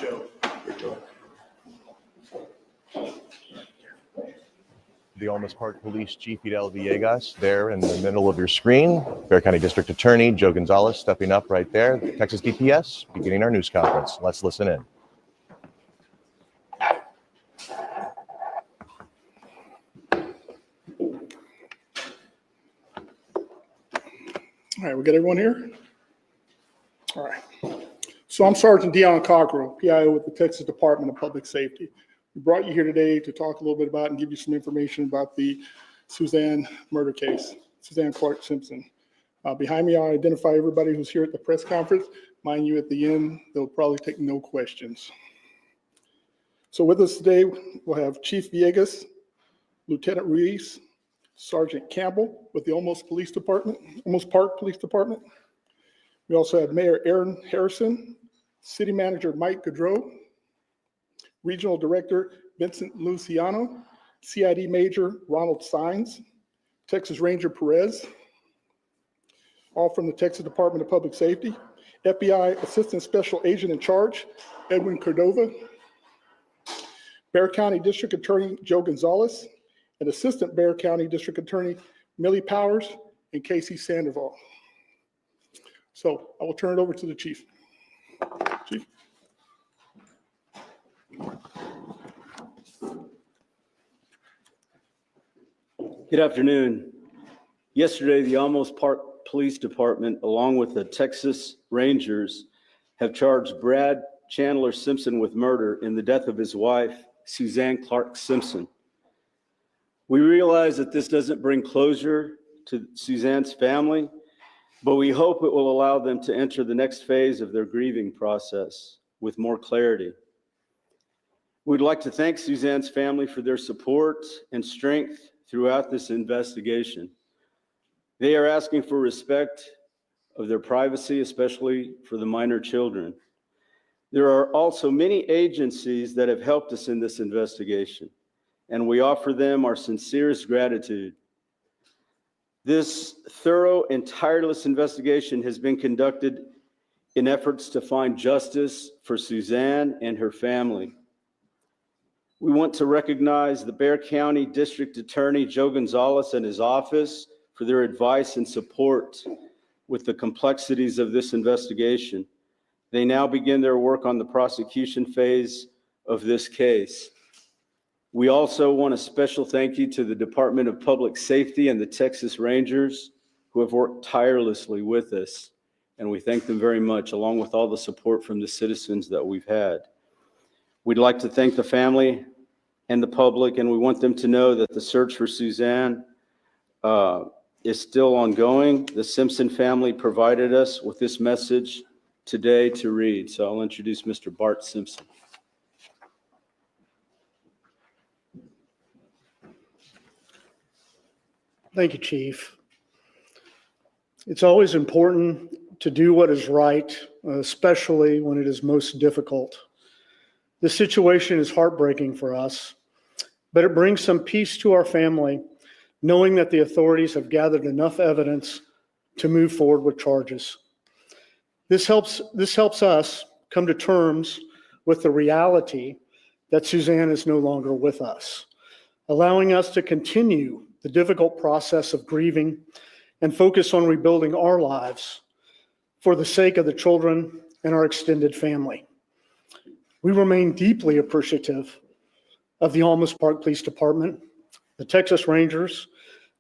Joe. The Olmos Park Police Chief Fidel Villegas there in the middle of your screen. Bexar County District Attorney Joe Gonzalez stepping up right there. Texas DPS beginning our news conference. Let's listen in. All right, we got everyone here? All right. So I'm Sergeant Deon Cockrell, PIO with the Texas Department of Public Safety. We brought you here today to talk a little bit about and give you some information about the Suzanne murder case, Suzanne Clark Simpson. Behind me, I'll identify everybody who's here at the press conference. Mind you, at the end, they'll probably take no questions. So with us today, we'll have Chief Villegas, Lieutenant Ruiz, Sergeant Campbell with the Olmos Park Police Department. We also have Mayor Aaron Harrison, City Manager Mike Gaudreau, Regional Director Vincent Luciano, CID Major Ronald Sines, Texas Ranger Perez, all from the Texas Department of Public Safety, FBI Assistant Special Agent in Charge Edwin Cordova, Bexar County District Attorney Joe Gonzalez, and Assistant Bexar County District Attorney Millie Powers and Casey Sandoval. So I will turn it over to the Chief. Chief. Good afternoon. Yesterday, the Olmos Park Police Department, along with the Texas Rangers, have charged Brad Chandler Simpson with murder in the death of his wife, Suzanne Clark Simpson. We realize that this doesn't bring closure to Suzanne's family, but we hope it will allow them to enter the next phase of their grieving process with more clarity. We'd like to thank Suzanne's family for their support and strength throughout this investigation. They are asking for respect of their privacy, especially for the minor children. There are also many agencies that have helped us in this investigation, and we offer them our sincerest gratitude. This thorough and tireless investigation has been conducted in efforts to find justice for Suzanne and her family. We want to recognize the Bexar County District Attorney Joe Gonzalez and his office for their advice and support with the complexities of this investigation. They now begin their work on the prosecution phase of this case. We also want a special thank you to the Department of Public Safety and the Texas Rangers who have worked tirelessly with us, and we thank them very much, along with all the support from the citizens that we've had. We'd like to thank the family and the public, and we want them to know that the search for Suzanne is still ongoing. The Simpson family provided us with this message today to read, so I'll introduce Mr. Bart Simpson. Thank you, Chief. It's always important to do what is right, especially when it is most difficult. This situation is heartbreaking for us, but it brings some peace to our family, knowing that the authorities have gathered enough evidence to move forward with charges. This helps us come to terms with the reality that Suzanne is no longer with us, allowing us to continue the difficult process of grieving and focus on rebuilding our lives for the sake of the children and our extended family. We remain deeply appreciative of the Olmos Park Police Department, the Texas Rangers,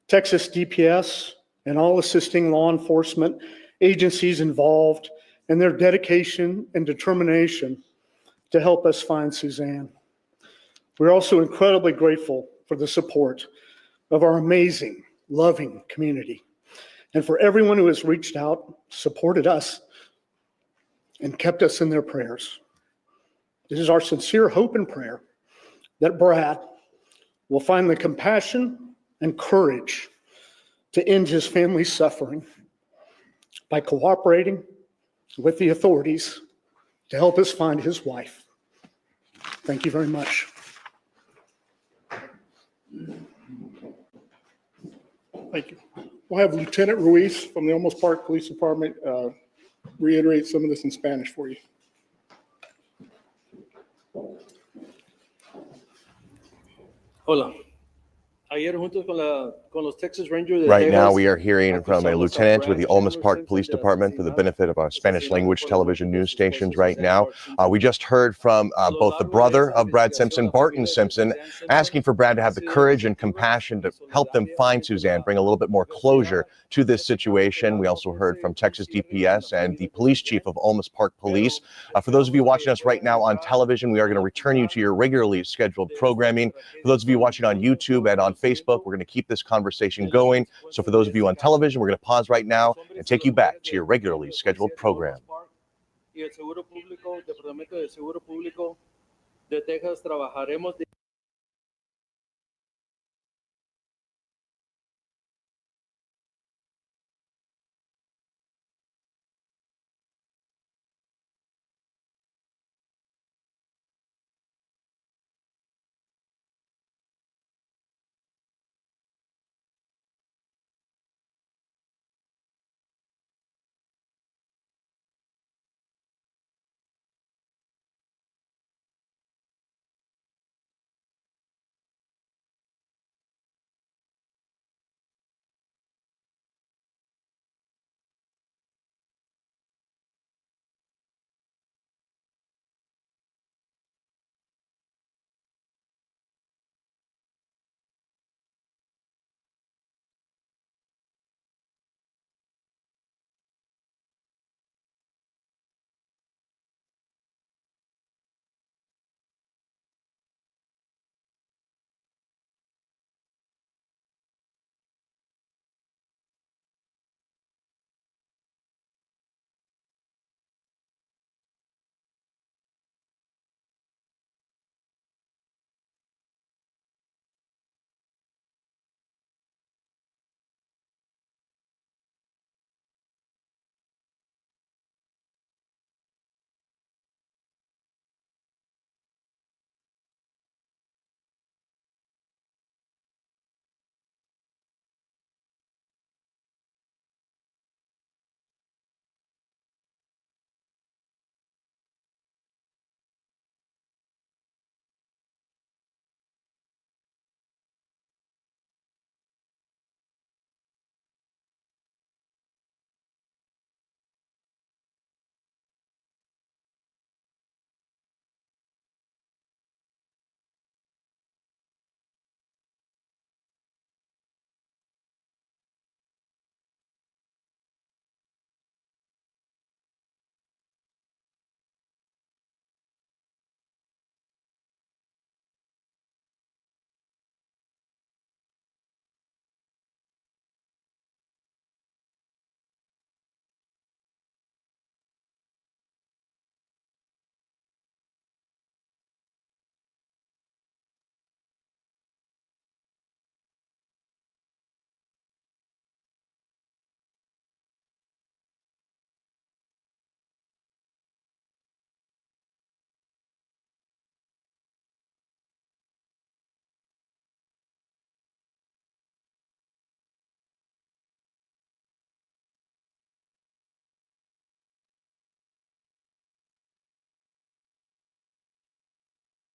Texas DPS, and all assisting law enforcement agencies involved and their dedication and determination to help us find Suzanne. We're also incredibly grateful for the support of our amazing, loving community, and for everyone who has reached out, supported us, and kept us in their prayers. It is our sincere hope and prayer that Brad will find the compassion and courage to end his family's suffering by cooperating with the authorities to help us find his wife. Thank you very much. Thank you. We'll have Lieutenant Ruiz from the Olmos Park Police Department reiterate some of this in Spanish for you. Hola. Ayer junto con los Texas Rangers de Right now, Texas, we are hearing from a acusamos a lieutenant with Brad the Olmus Chandler Park Simpson Police de Department for the benefit of our Spanish asesinado language por television el news supuesto stations right Suzanne now. Simpson. We just heard from A lo both the largo de brother esta of Brad investigación, Simpson, la Barton familia de Simpson, Suzanne Simpson asking for Brad to ha have the sido courage and receptiva compassion to y help them find solidaria Suzanne, ante bring a little bit more closure to this situation. We also heard from Texas DPS and the police chief of Olmus Park Police. For those of you watching us right now on television, we are going to return you to your regularly scheduled programming. For those of you watching on YouTube and on Facebook, we're going to keep this conversation going. So for those of you on television, we're going to pause right now and take you back to your regularly scheduled program. Y el Seguro Público, Departamento de Seguro Público de Texas, trabajaremos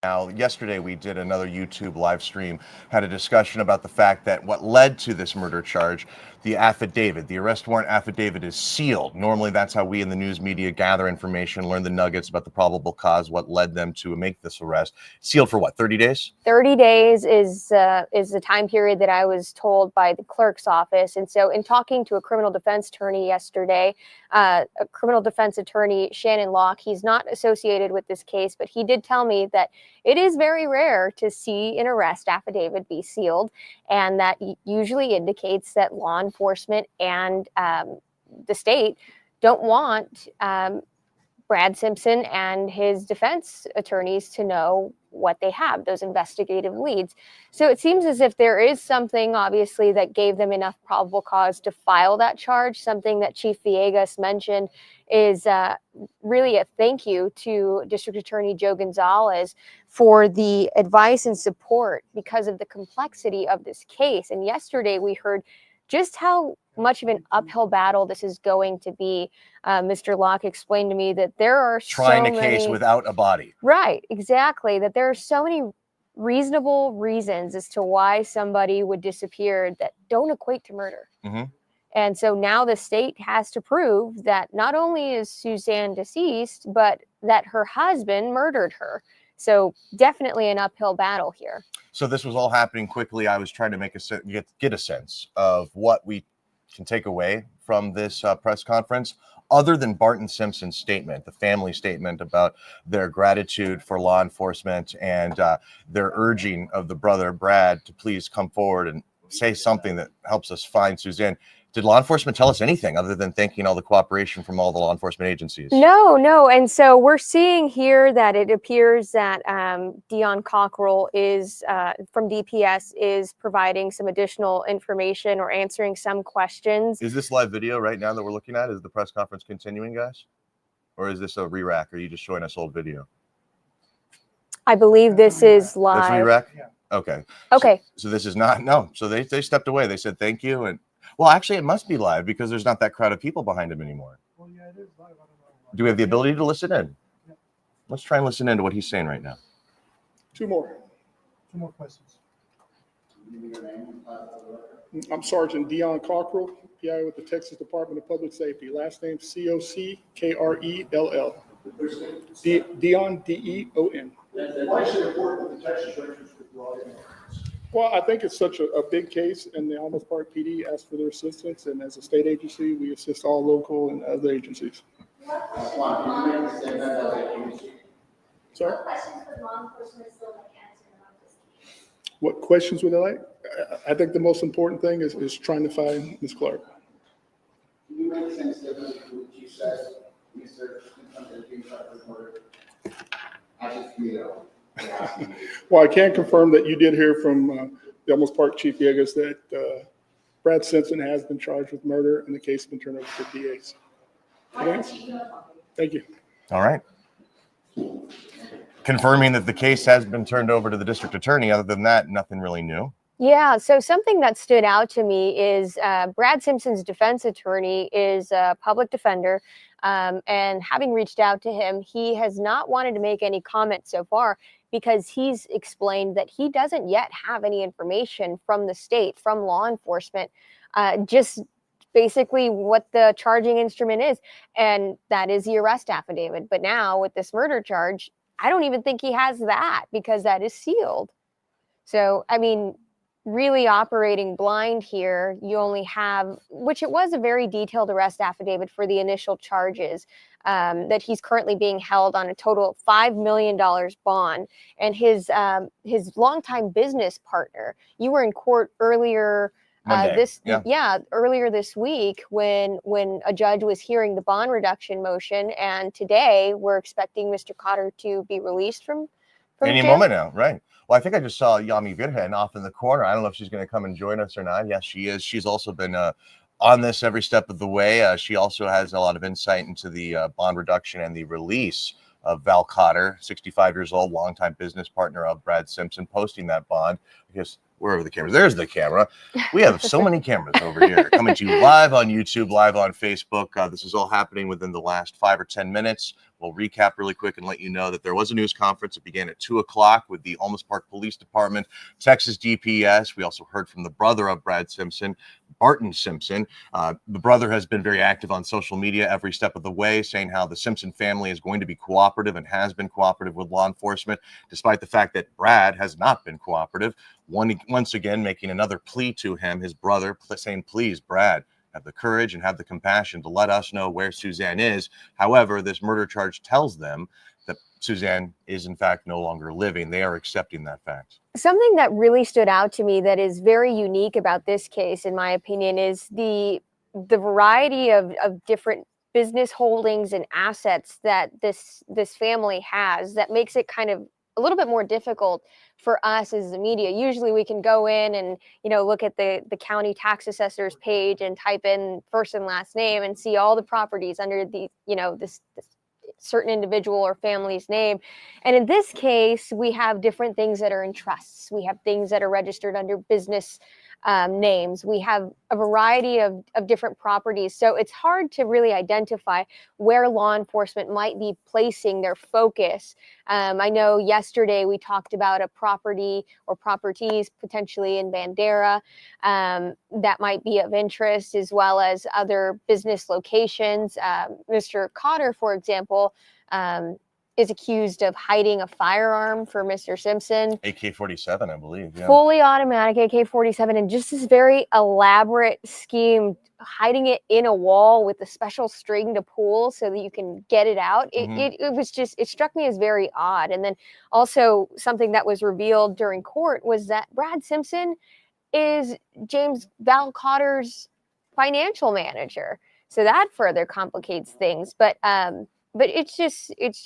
Now, yesterday we did another YouTube live stream, had a discussion about the fact that what led to this murder charge, the affidavit, the arrest warrant affidavit is sealed. Normally that's how we in the news media gather information, learn the nuggets about the probable cause, what led them to make this arrest. Sealed for what, 30 days? 30 days is the time period that I was told by the clerk's office. And so in talking to a criminal defense attorney yesterday, a criminal defense attorney, Shannon Locke, he's not associated with this case, but he did tell me that it is very rare to see an arrest affidavit be sealed. And that usually indicates that law enforcement and the state don't want Brad Simpson and his defense attorneys to know what they have, those investigative leads. So it seems as if there is something, obviously, that gave them enough probable cause to file that charge. Something that Chief Villegas mentioned is really a thank you to District Attorney Joe Gonzalez for the advice and support because of the complexity of this case. And yesterday we heard just how much of an uphill battle this is going to be. Mr. Locke explained to me that there are Trying so a case many, without a body. right, exactly, that there are so many reasonable reasons as to why somebody would disappear that don't equate to murder. Mhm. And so now the state has to prove that not only is Suzanne deceased, but that her husband murdered her. So definitely an uphill battle here. So this was all happening quickly. I was trying to make get a sense of what we can take away from this press conference, other than Barton Simpson's statement, the family statement about their gratitude for law enforcement and their urging of the brother Brad to please come forward and say something that helps us find Suzanne. Did law enforcement tell us anything other than thanking all the cooperation from all the law enforcement agencies? No. And so we're seeing here that it appears that Dion Cockrell is from DPS is providing some additional information or answering some questions. Is this live video right now that we're looking at? Is the press conference continuing, guys? Or is this a re-rack? Or are you just showing us old video? I believe this is That's live. re-rack? Okay. Okay. So this is not, no. So they stepped away. They said thank you. And well, actually, it must be live because there's not that crowd of people behind him anymore. Well, yeah, it is live. I don't know. Do we have the ability to listen in? Yeah. Let's try and listen in to what he's saying right now. Two more. Two more questions. I'm Sergeant Dion Cockrell, PI with the Texas Department of Public Safety. Last name Cockrell. Dion, D-E-O-N. Why is it important that the Texas Rangers withdraw in? Well, I think it's such a big case, and the Almas Park PD asked for their assistance, and as a state agency, we assist all local and other agencies. Sorry? What questions would they like? I think the most important thing is trying to find Ms. Clark. Can you make sense of what you said, Mr. Simpson, being charged with murder? I just feel. Well, I can confirm that you did hear from the Almas Park Chief Villegas that Brad Simpson has been charged with murder, and the case has been turned over to DAs. Thank you. All right. Confirming that the case has been turned over to the district attorney. Other than that, nothing really new. Yeah, so something that stood out to me is Brad Simpson's defense attorney is a public defender, and having reached out to him, he has not wanted to make any comments so far because he's explained that he doesn't yet have any information from the state, from law enforcement, just basically what the charging instrument is, and that is the arrest affidavit. But now with this murder charge, I don't even think he has that because that is sealed. So, I mean, really operating blind here. You only have, which it was a very detailed arrest affidavit for the initial charges, that he's currently being held on a total of $5 million bond. And his longtime business partner, you were in court earlier earlier this week when a judge was hearing the bond reduction motion, and today we're expecting Mr. Cotter to be released from Any jail. moment now, right? Well, I think I just saw Yami Virgin off in the corner. I don't know if she's going to come and join us or not. Yes, she is. She's also been on this every step of the way. She also has a lot of insight into the bond reduction and the release of Val Cotter, 65 years old, longtime business partner of Brad Simpson, posting that bond. I guess where are the cameras? There's the camera. We have so many cameras over here coming to you live on YouTube, live on Facebook. This is all happening within the last 5 or 10 minutes. We'll recap really quick and let you know that there was a news conference. It began at 2 o'clock with the Almas Park Police Department, Texas DPS. We also heard from the brother of Brad Simpson, Barton Simpson. The brother has been very active on social media every step of the way, saying how the Simpson family is going to be cooperative and has been cooperative with law enforcement, despite the fact that Brad has not been cooperative. Once again, making another plea to him, his brother, saying, please, Brad, have the courage and have the compassion to let us know where Suzanne is. However, this murder charge tells them that Suzanne is in fact no longer living. They are accepting that fact. Something that really stood out to me that is very unique about this case, in my opinion, is the variety of different business holdings and assets that this family has that makes it kind of a little bit more difficult for us as the media. Usually we can go in and, look at the county tax assessor's page and type in first and last name and see all the properties under the, this certain individual or family's name. And in this case, we have different things that are in trusts. We have things that are registered under business names. We have a variety of different properties. So it's hard to really identify where law enforcement might be placing their focus. I know yesterday we talked about a property or properties potentially in Bandera that might be of interest, as well as other business locations. Mr. Cotter, for example, is accused of hiding a firearm for Mr. Simpson. AK-47, I believe. Yeah. Fully automatic AK-47, and just this very elaborate scheme, hiding it in a wall with a special string to pull so that you can get it out. It was just, it struck me as very odd. And then also something that was revealed during court was that Brad Simpson is James Val Cotter's financial manager. So that further complicates things. But it's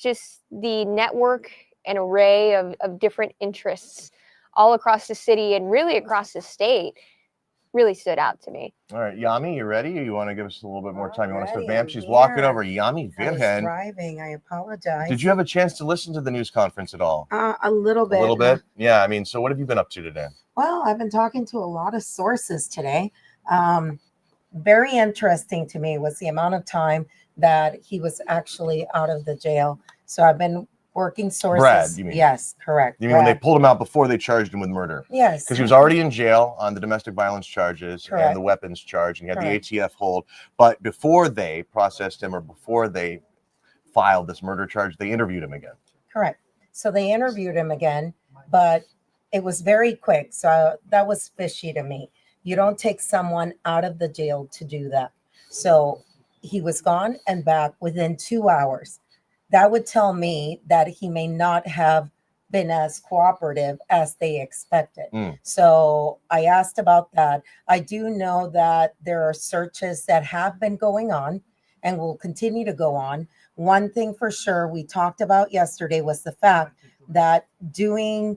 just the network and array of different interests all across the city and really across the state really stood out to me. All right, Yami, you ready? Or you want to give us a little bit more time? You want us to Ready, vamp? I'm She's walking here. over. Yami I was Virgin. driving. I apologize. Did you have a chance to listen to the news conference at all? A little bit. A little bit? Yeah, I mean, so what have you been up to today? Well, I've been talking to a lot of sources today. Very interesting to me was the amount of time that he was actually out of the jail. So I've been working sources. Brad, you mean? Yes, correct. You mean when they pulled him out before they charged him with murder? Yes. Because he was already in jail on the domestic violence charges Correct. and the weapons charge, and he had Correct. the ATF hold. But before they processed him or before they filed this murder charge, they interviewed him again. Correct. So they interviewed him again, but it was very quick. So that was fishy to me. You don't take someone out of the jail to do that. So he was gone and back within 2 hours. That would tell me that he may not have been as cooperative as they expected. So I asked about that. I do know that there are searches that have been going on and will continue to go on. One thing for sure we talked about yesterday was the fact that doing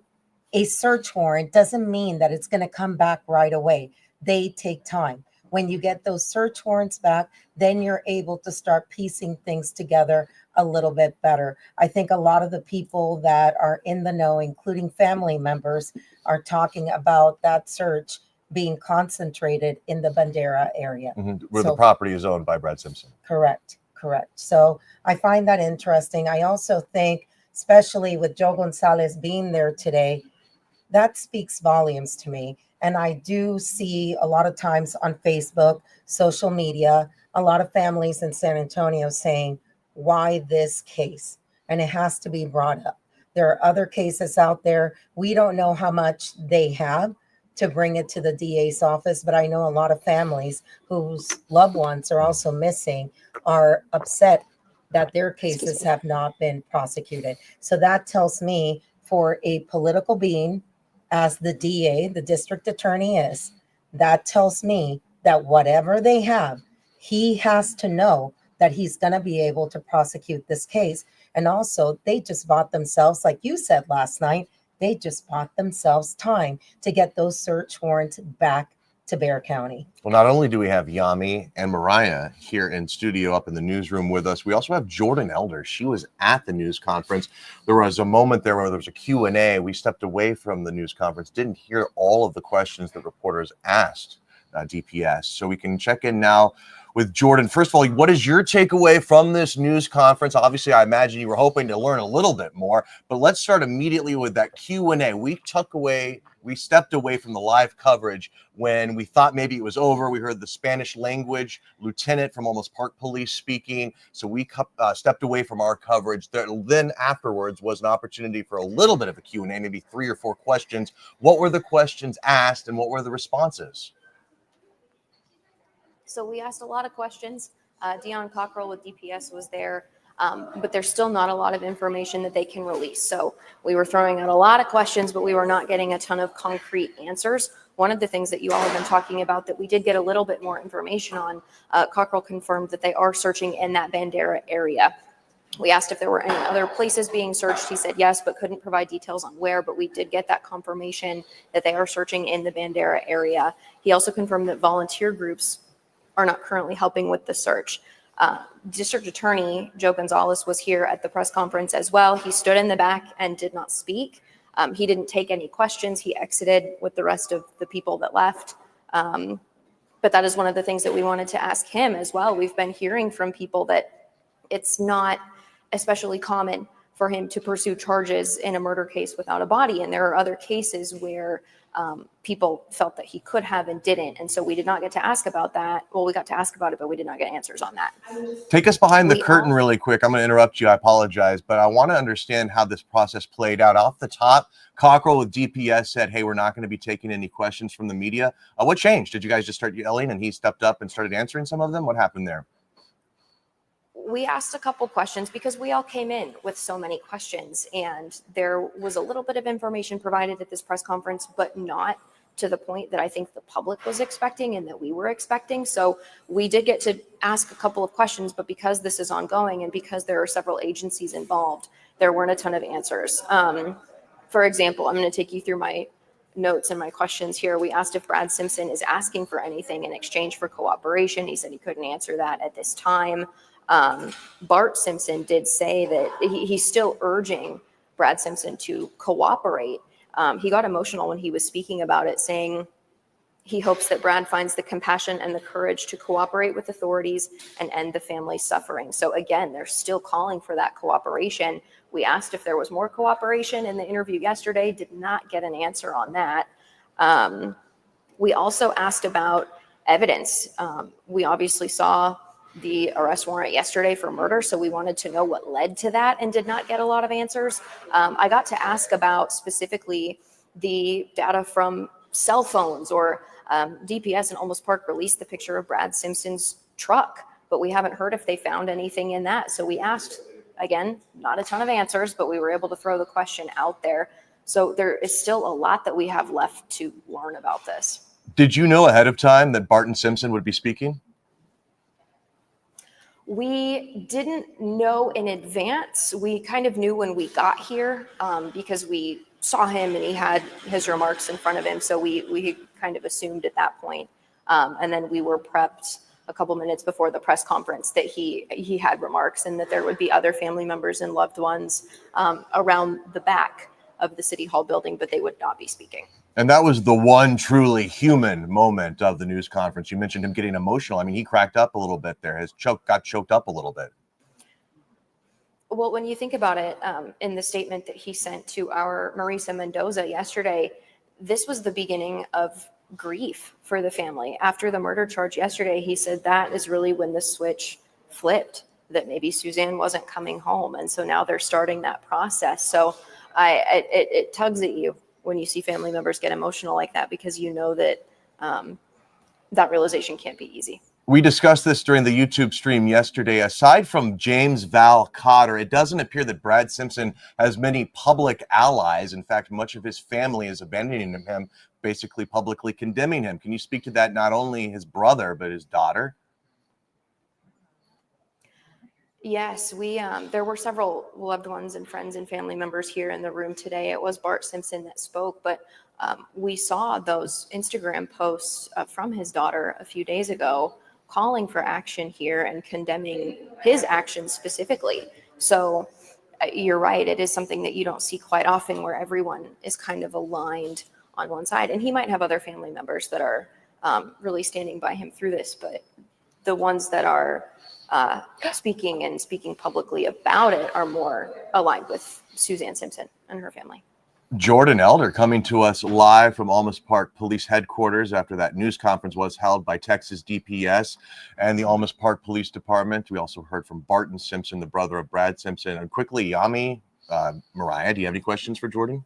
a search warrant doesn't mean that it's going to come back right away. They take time. When you get those search warrants back, then you're able to start piecing things together a little bit better. I think a lot of the people that are in the know, including family members, are talking about that search being concentrated in the Bandera area. Where So- the property is owned by Brad Simpson. Correct. So I find that interesting. I also think, especially with Joe Gonzalez being there today, that speaks volumes to me. And I do see a lot of times on Facebook, social media, a lot of families in San Antonio saying, why this case? And it has to be brought up. There are other cases out there. We don't know how much they have to bring it to the DA's office, but I know a lot of families whose loved ones are also missing are upset that their cases have not been prosecuted. So that tells me, for a political being, as the DA, the district attorney is, that tells me that whatever they have, he has to know that he's going to be able to prosecute this case. And also, they just bought themselves, like you said last night, they just bought themselves time to get those search warrants back to Bexar County. Well, not only do we have Yami and Mariah here in studio up in the newsroom with us, we also have Jordan Elder. She was at the news conference. There was a moment there where there was a Q&A. We stepped away from the news conference, didn't hear all of the questions that reporters asked DPS. So we can check in now with Jordan. First of all, what is your takeaway from this news conference? Obviously, I imagine you were hoping to learn a little bit more, but let's start immediately with that Q&A. We stepped away from the live coverage when we thought maybe it was over. We heard the Spanish language lieutenant from Almost Park Police speaking. So we stepped away from our coverage. Then afterwards was an opportunity for a little bit of a Q&A, maybe 3 or 4 questions. What were the questions asked and what were the responses? So we asked a lot of questions. Deon Cockrell with DPS was there, but there's still not a lot of information that they can release. So we were throwing out a lot of questions, but we were not getting a ton of concrete answers. One of the things that you all have been talking about that we did get a little bit more information on, Cockrell confirmed that they are searching in that Bandera area. We asked if there were any other places being searched. He said yes, but couldn't provide details on where, but we did get that confirmation that they are searching in the Bandera area. He also confirmed that volunteer groups are not currently helping with the search. District Attorney Joe Gonzalez was here at the press conference as well. He stood in the back and did not speak. He didn't take any questions. He exited with the rest of the people that left. But that is one of the things that we wanted to ask him as well. We've been hearing from people that it's not especially common for him to pursue charges in a murder case without a body. And there are other cases where people felt that he could have and didn't. And so we did not get to ask about that. Well, we got to ask about it, but we did not get answers on that. Take us behind the We curtain all- really quick. I'm going to interrupt you. I apologize, but I want to understand how this process played out. Off the top, Cockrell with DPS said, hey, we're not going to be taking any questions from the media. What changed? Did you guys just start yelling and he stepped up and started answering some of them? What happened there? We asked a couple questions because we all came in with so many questions, and there was a little bit of information provided at this press conference, but not to the point that I think the public was expecting and that we were expecting. So we did get to ask a couple of questions, but because this is ongoing and because there are several agencies involved, there weren't a ton of answers. For example, I'm going to take you through my notes and my questions here. We asked if Brad Simpson is asking for anything in exchange for cooperation. He said he couldn't answer that at this time. Bart Simpson did say that he's still urging Brad Simpson to cooperate. He got emotional when he was speaking about it, saying he hopes that Brad finds the compassion and the courage to cooperate with authorities and end the family's suffering. So again, they're still calling for that cooperation. We asked if there was more cooperation in the interview yesterday, did not get an answer on that. We also asked about evidence. We obviously saw the arrest warrant yesterday for murder, so we wanted to know what led to that and did not get a lot of answers. I got to ask about specifically the data from cell phones, or DPS and Almost Park released the picture of Brad Simpson's truck, but we haven't heard if they found anything in that. So we asked, again, not a ton of answers, but we were able to throw the question out there. So there is still a lot that we have left to learn about this. Did you know ahead of time that Barton Simpson would be speaking? We didn't know in advance. We kind of knew when we got here because we saw him and he had his remarks in front of him. So we kind of assumed at that point. And then we were prepped a couple minutes before the press conference that he had remarks and that there would be other family members and loved ones around the back of the City Hall building, but they would not be speaking. And that was the one truly human moment of the news conference. You mentioned him getting emotional. I mean, he cracked up a little bit there. Got choked up a little bit. Well, when you think about it, in the statement that he sent to our Marisa Mendoza yesterday, this was the beginning of grief for the family. After the murder charge yesterday, he said that is really when the switch flipped, that maybe Suzanne wasn't coming home. And so now they're starting that process. So it tugs at you when you see family members get emotional like that, because you know that that realization can't be easy. We discussed this during the YouTube stream yesterday. Aside from James Val Cotter, it doesn't appear that Brad Simpson has many public allies. In fact, much of his family is abandoning him, basically publicly condemning him. Can you speak to that? Not only his brother, but his daughter? Yes, there were several loved ones and friends and family members here in the room today. It was Bart Simpson that spoke, but we saw those Instagram posts from his daughter a few days ago calling for action here and condemning his actions specifically. So you're right, it is something that you don't see quite often, where everyone is kind of aligned on one side. And he might have other family members that are really standing by him through this, but the ones that are speaking publicly about it are more aligned with Suzanne Simpson and her family. Jordan Elder coming to us live from Almost Park Police Headquarters after that news conference was held by Texas DPS and the Almost Park Police Department. We also heard from Barton Simpson, the brother of Brad Simpson. And quickly, Yami, Mariah, do you have any questions for Jordan?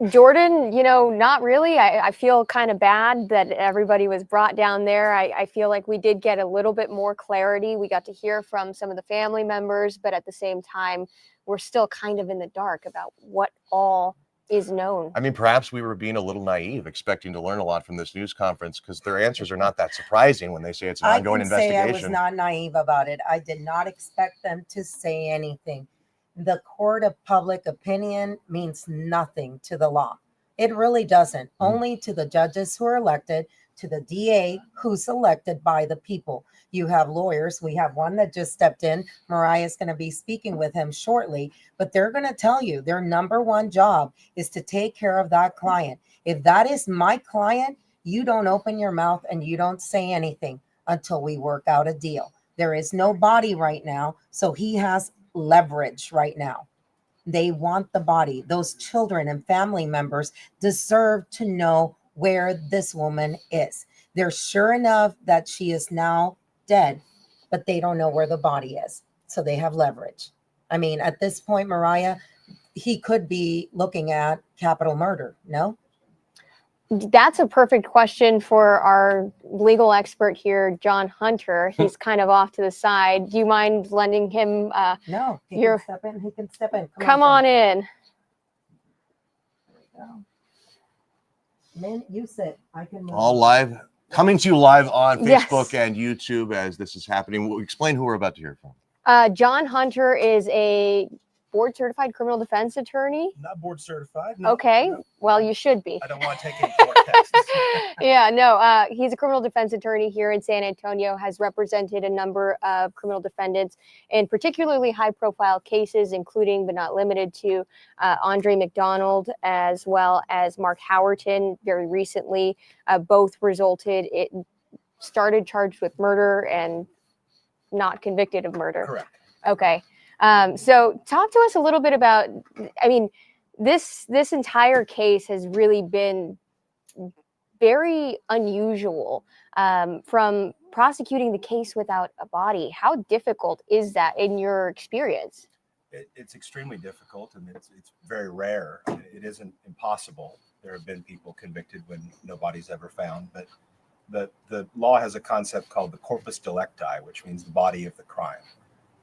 Jordan, not really. I feel kind of bad that everybody was brought down there. I feel like we did get a little bit more clarity. We got to hear from some of the family members, but at the same time, we're still kind of in the dark about what all is known. I mean, perhaps we were being a little naive, expecting to learn a lot from this news conference, because their answers are not that surprising when they say it's an ongoing investigation. I was not naive about it. I did not expect them to say anything. The court of public opinion means nothing to the law. It really doesn't. Only to the judges who are elected, to the DA who's elected by the people. You have lawyers. We have one that just stepped in. Mariah is going to be speaking with him shortly, but they're going to tell you their number one job is to take care of that client. If that is my client, You don't open your mouth and you don't say anything until we work out a deal. There is no body right now, so he has leverage right now. They want the body. Those children and family members deserve to know where this woman is. They're sure enough that she is now dead, but they don't know where the body is. So they have leverage. I mean, at this point, Mariah, he could be looking at capital murder, no? That's a perfect question for our legal expert here, John Hunter. He's kind of off to the side. Do you mind lending him? No, he You're- can step in. He can step in. Come on in. Man, you sit. I can move. All live, coming to you live on Yes. Facebook and YouTube as this is happening. We'll explain who we're about to hear from. John Hunter is a board certified criminal defense attorney. Not board certified. No, Okay, no. well, you should be. I don't want to take any court tests. Yeah, no, he's a criminal defense attorney here in San Antonio, has represented a number of criminal defendants in particularly high profile cases, including but not limited to Andre McDonald, as well as Mark Howerton very recently. Both started charged with murder and not convicted of murder. Correct. Okay. So talk to us a little bit about, I mean, this entire case has really been very unusual, from prosecuting the case without a body. How difficult is that in your experience? It's extremely difficult, and it's very rare. It isn't impossible. There have been people convicted when nobody's ever found, but the law has a concept called the corpus delicti, which means the body of the crime.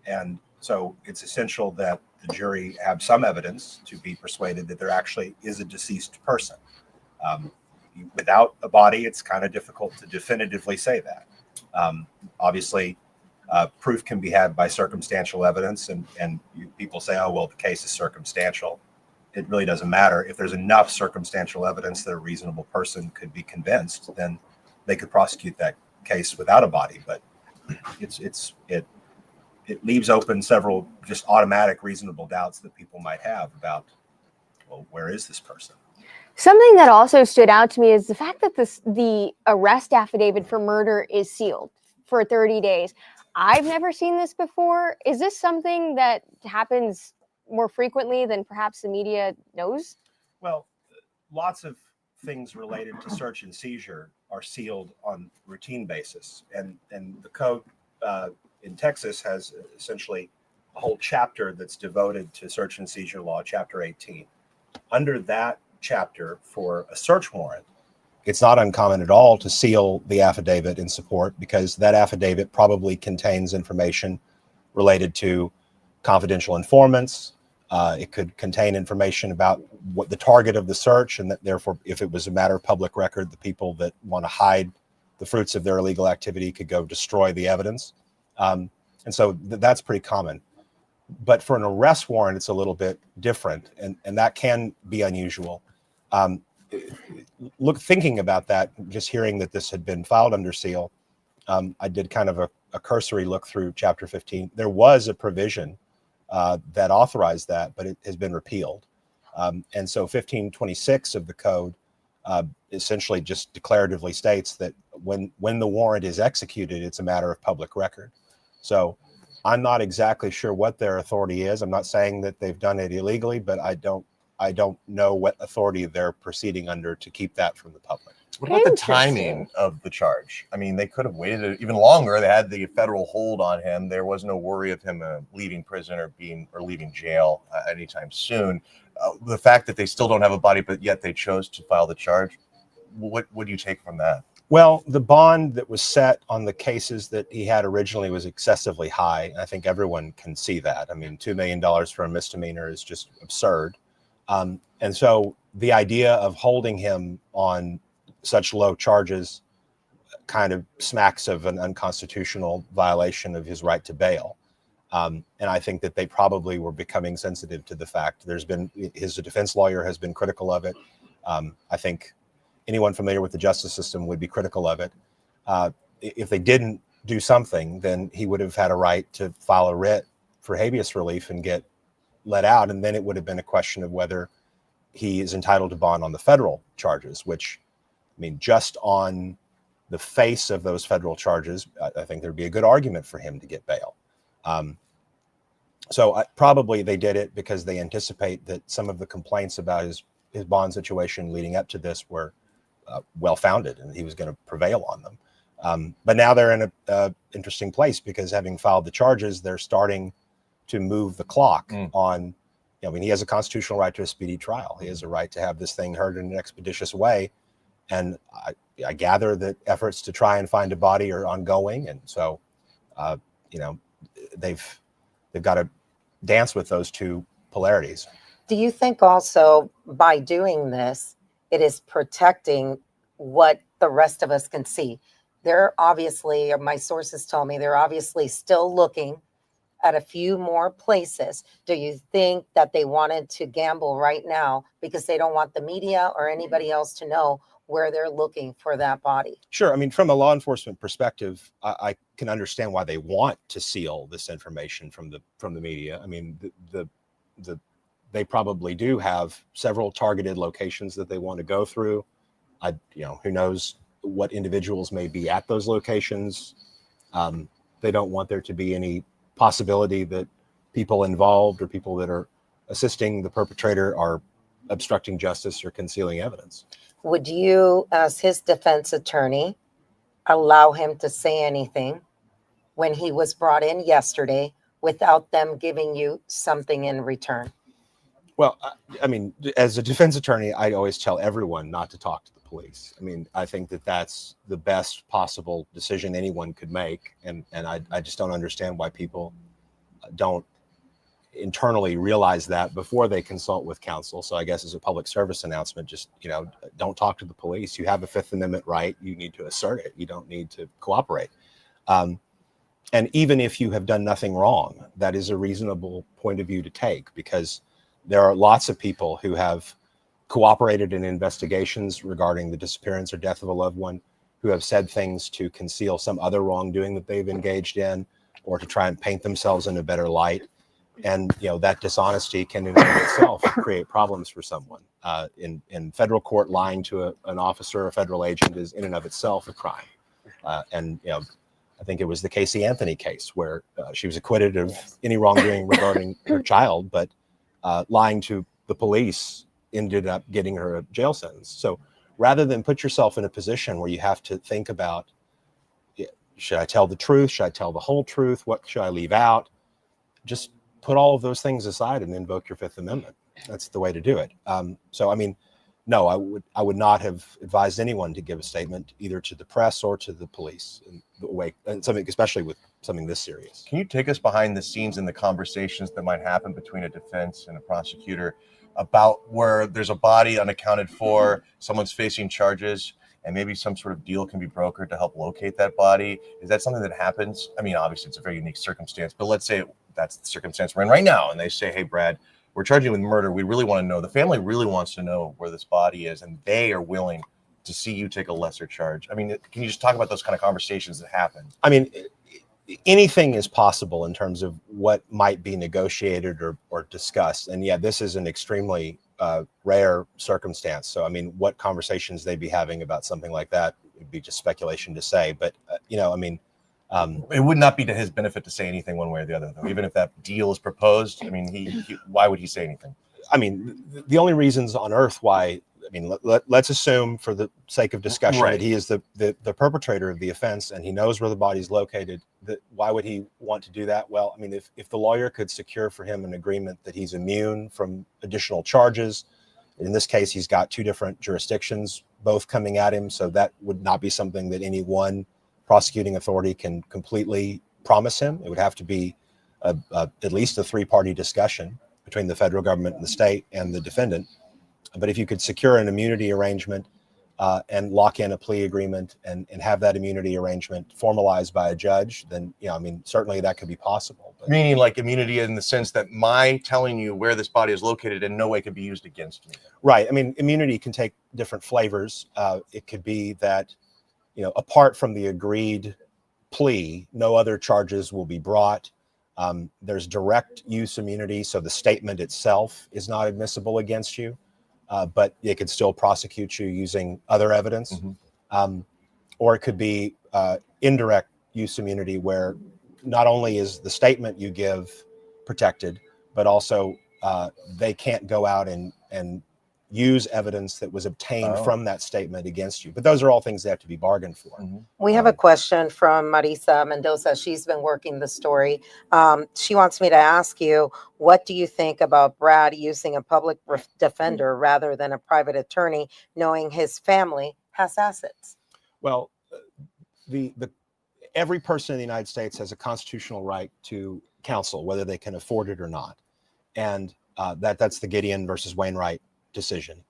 And so it's essential that the jury have some evidence to be persuaded that there actually is a deceased person. Without a body, it's kind of difficult to definitively say that. Obviously, proof can be had by circumstantial evidence, and people say, oh, well, the case is circumstantial. It really doesn't matter. If there's enough circumstantial evidence that a reasonable person could be convinced, then they could prosecute that case without a body. But it leaves open several just automatic reasonable doubts that people might have about, well, where is this person? Something that also stood out to me is the fact that the arrest affidavit for murder is sealed for 30 days. I've never seen this before. Is this something that happens more frequently than perhaps the media knows? Well, lots of things related to search and seizure are sealed on routine basis. And the code in Texas has essentially a whole chapter that's devoted to search and seizure law, chapter 18. Under that chapter, for a search warrant, it's not uncommon at all to seal the affidavit in support, because that affidavit probably contains information related to confidential informants. It could contain information about what the target of the search, and that therefore, if it was a matter of public record, the people that want to hide the fruits of their illegal activity could go destroy the evidence. And so that's pretty common. But for an arrest warrant, it's a little bit different, and that can be unusual. Thinking about that, just hearing that this had been filed under seal, I did kind of a cursory look through Chapter 15. There was a provision that authorized that, but it has been repealed. And so 1526 of the code essentially just declaratively states that when the warrant is executed, it's a matter of public record. So I'm not exactly sure what their authority is. I'm not saying that they've done it illegally, but I don't know what authority they're proceeding under to keep that from the public. What about the timing of the charge? I mean, they could have waited even longer. They had the federal hold on him. There was no worry of him leaving prison or leaving jail anytime soon. The fact that they still don't have a body, but yet they chose to file the charge, what do you take from that? Well, the bond that was set on the cases that he had originally was excessively high. I think everyone can see that. I mean, $2 million for a misdemeanor is just absurd. And so the idea of holding him on such low charges kind of smacks of an unconstitutional violation of his right to bail. And I think that they probably were becoming sensitive to the fact his defense lawyer has been critical of it. I think anyone familiar with the justice system would be critical of it. If they didn't do something, then he would have had a right to file a writ for habeas relief and get let out. And then it would have been a question of whether he is entitled to bond on the federal charges, which I mean, just on the face of those federal charges, I think there'd be a good argument for him to get bail. So probably they did it because they anticipate that some of the complaints about his bond situation leading up to this were well-founded, and he was going to prevail on them. But now they're in a interesting place because having filed the charges, they're starting to move the clock on. I mean, he has a constitutional right to a speedy trial. He has a right to have this thing heard in an expeditious way. And I gather that efforts to try and find a body are ongoing. And so, they've got to dance with those two polarities. Do you think also by doing this, it is protecting what the rest of us can see? They're obviously, or my sources tell me, they're obviously still looking at a few more places. Do you think that they wanted to gamble right now because they don't want the media or anybody else to know where they're looking for that body? Sure. I mean, from a law enforcement perspective, I can understand why they want to seal this information from the media. I mean, they probably do have several targeted locations that they want to go through. Who knows what individuals may be at those locations. They don't want there to be any possibility that people involved or people that are assisting the perpetrator are obstructing justice or concealing evidence. Would you, as his defense attorney, allow him to say anything when he was brought in yesterday without them giving you something in return? Well, I mean, as a defense attorney, I always tell everyone not to talk to the police. I mean, I think that that's the best possible decision anyone could make. And I just don't understand why people don't internally realize that before they consult with counsel. So I guess as a public service announcement, just, don't talk to the police. You have a Fifth Amendment right. You need to assert it. You don't need to cooperate. And even if you have done nothing wrong, that is a reasonable point of view to take, because there are lots of people who have cooperated in investigations regarding the disappearance or death of a loved one, who have said things to conceal some other wrongdoing that they've engaged in, or to try and paint themselves in a better light. And that dishonesty can in and of itself create problems for someone. In federal court, lying to an officer or a federal agent is in and of itself a crime. I think it was the Casey Anthony case where she was acquitted of any wrongdoing regarding her child, but lying to the police ended up getting her a jail sentence. So rather than put yourself in a position where you have to think about, should I tell the truth? Should I tell the whole truth? What should I leave out? Just put all of those things aside and invoke your Fifth Amendment. That's the way to do it. So, I mean, no, I would not have advised anyone to give a statement either to the press or to the police in the way, and something, especially with something this serious. Can you take us behind the scenes in the conversations that might happen between a defense and a prosecutor about where there's a body unaccounted for, someone's facing charges, and maybe some sort of deal can be brokered to help locate that body? Is that something that happens? I mean, obviously it's a very unique circumstance, but let's say that's the circumstance we're in right now, and they say, hey, Brad, we're charging you with murder. We really want to know, the family really wants to know where this body is, and they are willing to see you take a lesser charge. I mean, can you just talk about those kind of conversations that happen? I mean, anything is possible in terms of what might be negotiated or discussed. And yeah, this is an extremely rare circumstance. So, I mean, what conversations they'd be having about something like that would be just speculation to say. But, I mean, it would not be to his benefit to say anything one way or the other, though. Even if that deal is proposed, I mean, he why would he say anything? I mean, the only reasons on earth why, I mean, let's assume for the sake of discussion that he is the perpetrator of the offense and he knows where the body is located. That why would he want to do that? Well, I mean, if the lawyer could secure for him an agreement that he's immune from additional charges, in this case, he's got two different jurisdictions, both coming at him. So that would not be something that any one prosecuting authority can completely promise him. It would have to be at least a three-party discussion between the federal government and the state and the defendant. But if you could secure an immunity arrangement and lock in a plea agreement and have that immunity arrangement formalized by a judge, then, I mean, certainly that could be possible. But, meaning like immunity in the sense that my telling you where this body is located in no way could be used against me. Right. I mean, immunity can take different flavors. It could be that, apart from the agreed plea, no other charges will be brought. There's direct use immunity, so the statement itself is not admissible against you. but they could still prosecute you using other evidence. Or it could be indirect use immunity, where not only is the statement you give protected, but also they can't go out and use evidence that was obtained from that statement against you. But those are all things that have to be bargained for. We have a question from Marisa Mendoza. She's been working the story. She wants me to ask you, what do you think about Brad using a public defender rather than a private attorney, knowing his family has assets? Well, every person in the United States has a constitutional right to counsel, whether they can afford it or not. And that's the Gideon versus Wainwright decision.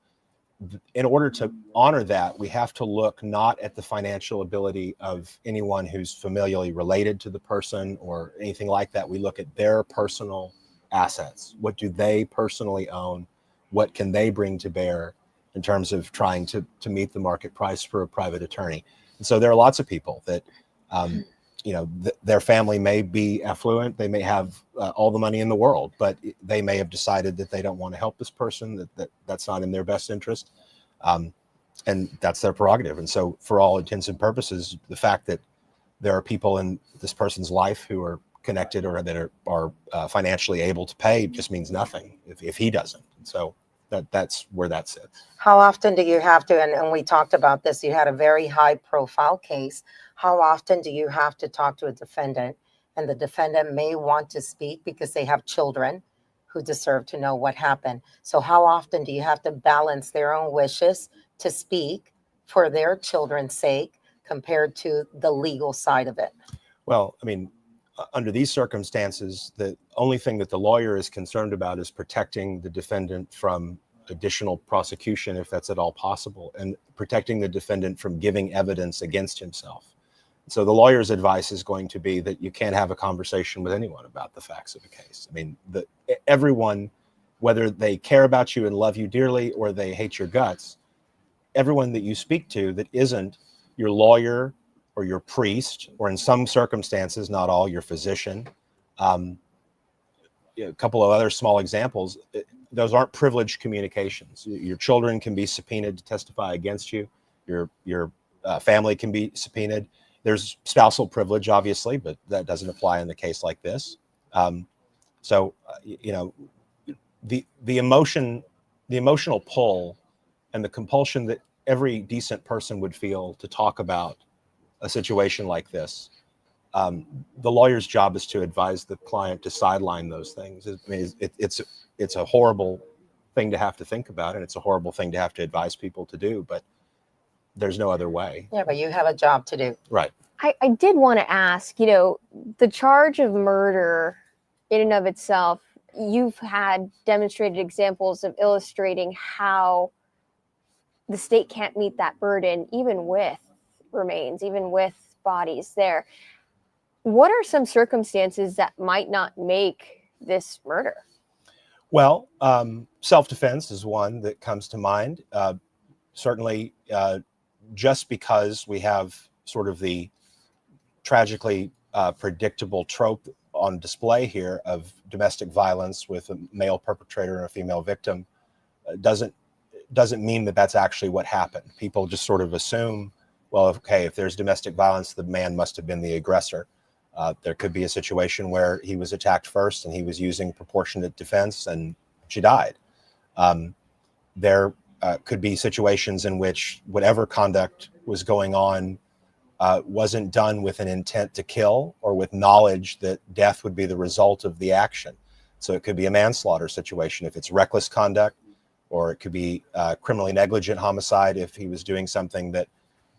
In order to honor that, we have to look not at the financial ability of anyone who's familially related to the person or anything like that. We look at their personal assets. What do they personally own? What can they bring to bear in terms of trying to meet the market price for a private attorney? And so there are lots of people that, their family may be affluent. They may have all the money in the world, but they may have decided that they don't want to help this person, that's not in their best interest. And that's their prerogative. And so for all intents and purposes, the fact that there are people in this person's life who are connected or that are financially able to pay just means nothing if he doesn't. And so that's where that sits. How often do you have to, and we talked about this, you had a very high profile case. How often do you have to talk to a defendant, and the defendant may want to speak because they have children who deserve to know what happened? So how often do you have to balance their own wishes to speak for their children's sake compared to the legal side of it? Well, I mean, under these circumstances, the only thing that the lawyer is concerned about is protecting the defendant from additional prosecution, if that's at all possible, and protecting the defendant from giving evidence against himself. So the lawyer's advice is going to be that you can't have a conversation with anyone about the facts of the case. I mean, everyone, whether they care about you and love you dearly or they hate your guts, everyone that you speak to that isn't your lawyer or your priest, or in some circumstances, not all, your physician, a couple of other small examples, those aren't privileged communications. Your children can be subpoenaed to testify against you. Your family can be subpoenaed. There's spousal privilege, obviously, but that doesn't apply in a case like this. The emotional pull and the compulsion that every decent person would feel to talk about a situation like this, the lawyer's job is to advise the client to sideline those things. I mean, it's a horrible thing to have to think about, and it's a horrible thing to have to advise people to do, but there's no other way. Yeah, but you have a job to do. Right. I did want to ask, the charge of murder in and of itself, you've had demonstrated examples of illustrating how the state can't meet that burden, even with remains, even with bodies there. What are some circumstances that might not make this murder? Well, self-defense is one that comes to mind. Certainly, just because we have sort of the tragically predictable trope on display here of domestic violence with a male perpetrator and a female victim doesn't mean that that's actually what happened. People just sort of assume, well, okay, if there's domestic violence, the man must have been the aggressor. There could be a situation where he was attacked first and he was using proportionate defense and she died. There could be situations in which whatever conduct was going on wasn't done with an intent to kill or with knowledge that death would be the result of the action. So it could be a manslaughter situation if it's reckless conduct, or it could be criminally negligent homicide if he was doing something that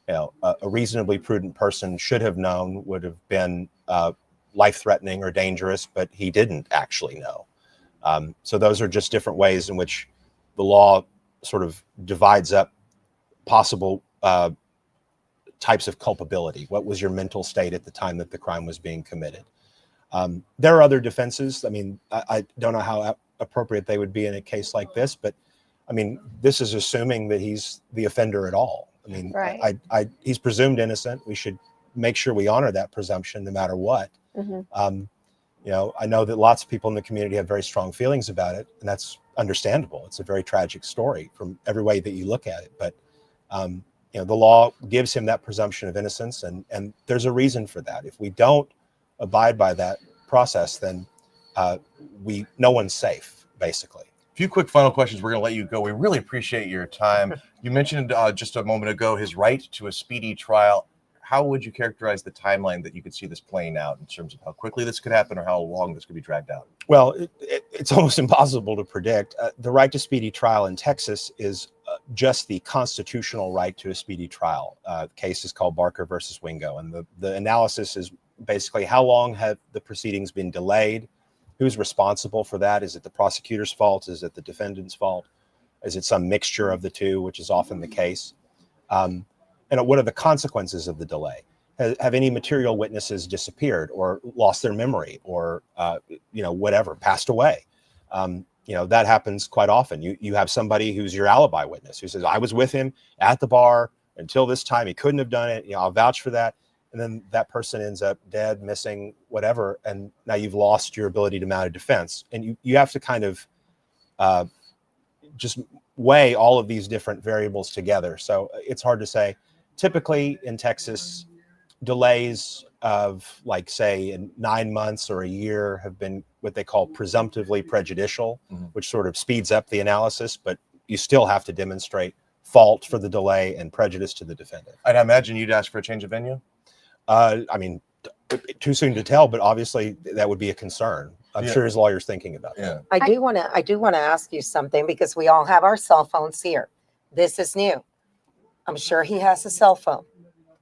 a reasonably prudent person should have known would have been life-threatening or dangerous, but he didn't actually know. So those are just different ways in which the law sort of divides up possible types of culpability. What was your mental state at the time that the crime was being committed? There are other defenses. I mean, I don't know how appropriate they would be in a case like this, but I mean, this is assuming that he's the offender at all. I mean, right. He's presumed innocent. We should make sure we honor that presumption no matter what. Mm-hmm. I know that lots of people in the community have very strong feelings about it, and that's understandable. It's a very tragic story from every way that you look at it. But the law gives him that presumption of innocence, and there's a reason for that. If we don't abide by that process, then no one's safe, basically. A few quick final questions. We're going to let you go. We really appreciate your time. You mentioned just a moment ago his right to a speedy trial. How would you characterize the timeline that you could see this playing out in terms of how quickly this could happen or how long this could be dragged out? Well, it's almost impossible to predict. The right to speedy trial in Texas is just the constitutional right to a speedy trial. The case is called Barker versus Wingo, and the analysis is basically how long have the proceedings been delayed? Who's responsible for that? Is it the prosecutor's fault? Is it the defendant's fault? Is it some mixture of the two, which is often the case? And what are the consequences of the delay? Have any material witnesses disappeared or lost their memory or, whatever, passed away? That happens quite often. You have somebody who's your alibi witness who says, I was with him at the bar until this time. He couldn't have done it. I'll vouch for that. And then that person ends up dead, missing, whatever. And now you've lost your ability to mount a defense. And you have to kind of just weigh all of these different variables together. So it's hard to say. Typically in Texas, delays of say 9 months or a year have been what they call presumptively prejudicial, which sort of speeds up the analysis, but you still have to demonstrate fault for the delay and prejudice to the defendant. I'd imagine you'd ask for a change of venue? Too soon to tell, but obviously that would be a concern. I'm sure his lawyer's thinking about that. I do want to ask you something, because we all have our cell phones here. This is new. I'm sure he has a cell phone.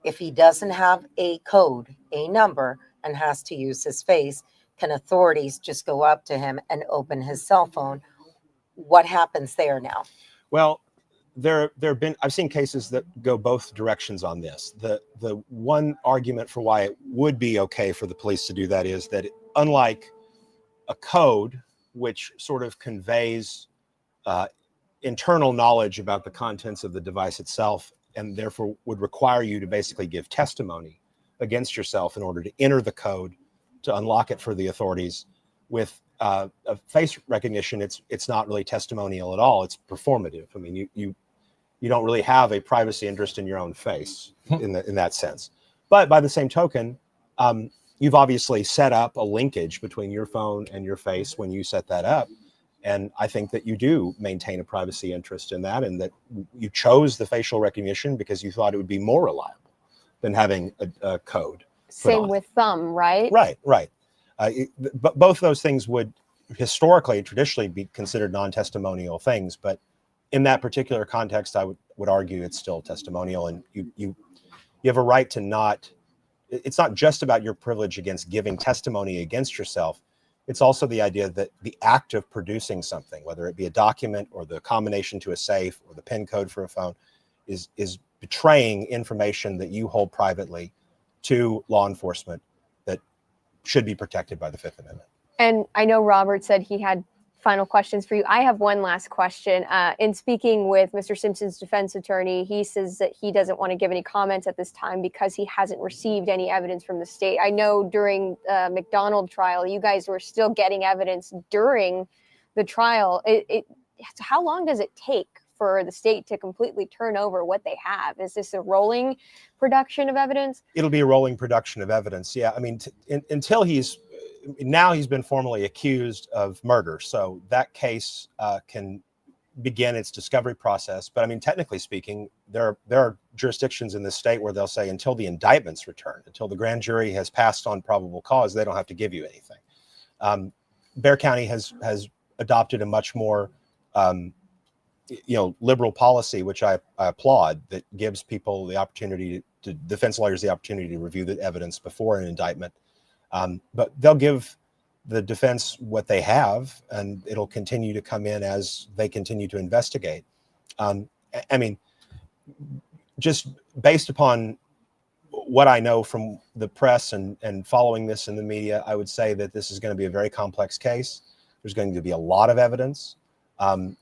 If he doesn't have a code, a number, and has to use his face, can authorities just go up to him and open his cell phone? What happens there now? Well, I've seen cases that go both directions on this. The one argument for why it would be okay for the police to do that is that unlike a code, which sort of conveys internal knowledge about the contents of the device itself, and therefore would require you to basically give testimony against yourself in order to enter the code to unlock it for the authorities. With a face recognition, it's not really testimonial at all. It's performative. I mean, you don't really have a privacy interest in your own face in that sense. But by the same token, you've obviously set up a linkage between your phone and your face when you set that up. And I think that you do maintain a privacy interest in that, and that you chose the facial recognition because you thought it would be more reliable than having a code. Same with thumb, right? Right. But both those things would historically, traditionally be considered non-testimonial things. But in that particular context, I would argue it's still testimonial, and you have a right to not. It's not just about your privilege against giving testimony against yourself. It's also the idea that the act of producing something, whether it be a document or the combination to a safe or the PIN code for a phone, is betraying information that you hold privately to law enforcement that should be protected by the Fifth Amendment. And I know Robert said he had final questions for you. I have one last question. In speaking with Mr. Simpson's defense attorney, he says that he doesn't want to give any comments at this time because he hasn't received any evidence from the state. I know during the McDonald trial, you guys were still getting evidence during the trial. How long does it take for the state to completely turn over what they have? Is this a rolling production of evidence? It'll be a rolling production of evidence. Yeah, I mean, until now he's been formally accused of murder. So that case can begin its discovery process. But I mean, technically speaking, there are jurisdictions in this state where they'll say until the indictment's returned, until the grand jury has passed on probable cause, they don't have to give you anything. Bexar County has adopted a much more liberal policy, which I applaud, that gives people the opportunity to defense lawyers the opportunity to review the evidence before an indictment. But they'll give the defense what they have, and it'll continue to come in as they continue to investigate. I mean, just based upon what I know from the press and following this in the media, I would say that this is going to be a very complex case. There's going to be a lot of evidence, and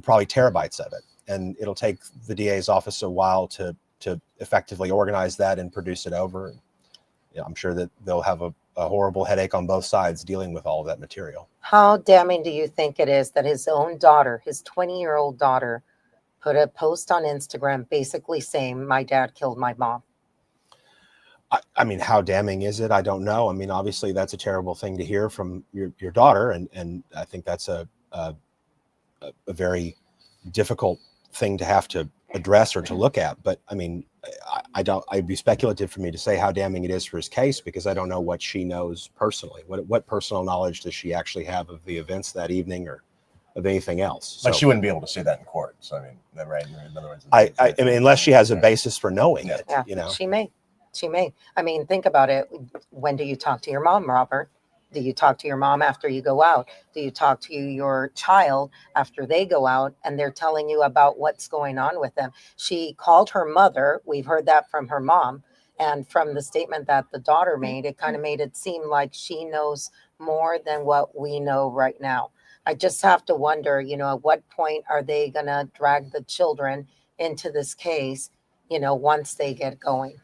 probably terabytes of it. And it'll take the DA's office a while to effectively organize that and produce it over. I'm sure that they'll have a horrible headache on both sides dealing with all of that material. How damning do you think it is that his own daughter, his 20-year-old daughter, put a post on Instagram basically saying, "My dad killed my mom"? I mean, how damning is it? I don't know. I mean, obviously that's a terrible thing to hear from your daughter. And I think that's a very difficult thing to have to address or to look at. But I mean, it'd be speculative for me to say how damning it is for his case, because I don't know what she knows personally. What personal knowledge does she actually have of the events that evening or of anything else? But So, she wouldn't be able to say that in court. So, I mean, that, right? In other words, I mean, unless she has a basis for knowing it, Yeah, you know. she may. She may. I mean, think about it. When do you talk to your mom, Robert? Do you talk to your mom after you go out? Do you talk to your child after they go out and they're telling you about what's going on with them? She called her mother. We've heard that from her mom. And from the statement that the daughter made, it kind of made it seem like she knows more than what we know right now. I just have to wonder, at what point are they going to drag the children into this case, once they get going?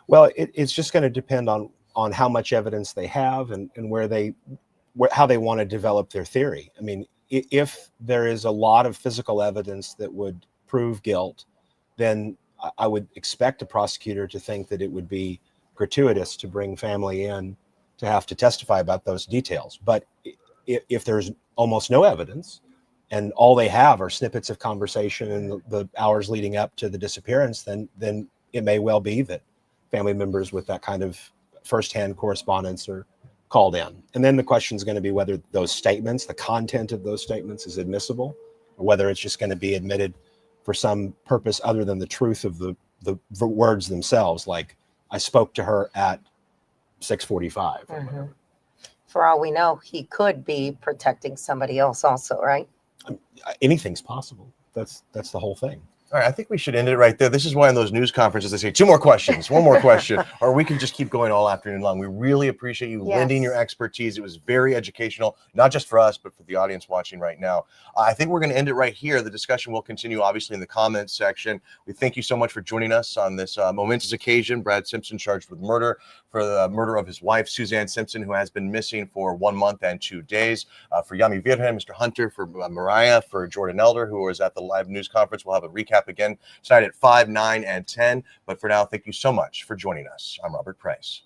Well, it's just going to depend on how much evidence they have and how they want to develop their theory. I mean, if there is a lot of physical evidence that would prove guilt, then I would expect a prosecutor to think that it would be gratuitous to bring family in to have to testify about those details. But if there's almost no evidence and all they have are snippets of conversation in the hours leading up to the disappearance, then it may well be that family members with that kind of firsthand correspondence are called in. And then the question is going to be whether those statements, the content of those statements, is admissible, or whether it's just going to be admitted for some purpose other than the truth of the words themselves, like I spoke to her at 6:45. Mhm. For all we know, he could be protecting somebody else also, right? Anything's possible. That's the whole thing. All right, I think we should end it right there. This is why in those news conferences they say 2 more questions, 1 more question, or we can just keep going all afternoon long. We really appreciate you lending your expertise. It was very educational, not just for us, but for the audience watching right now. I think we're going to end it right here. The discussion will continue, obviously, in the comments section. We thank you so much for joining us on this momentous occasion. Brad Simpson charged with murder for the murder of his wife, Suzanne Simpson, who has been missing for 1 month and 2 days. For Yami Virgin, Mr. Hunter, for Mariah, for Jordan Elder, who was at the live news conference. We'll have a recap again tonight at 5, 9, and 10. But for now, thank you so much for joining us. I'm Robert Price.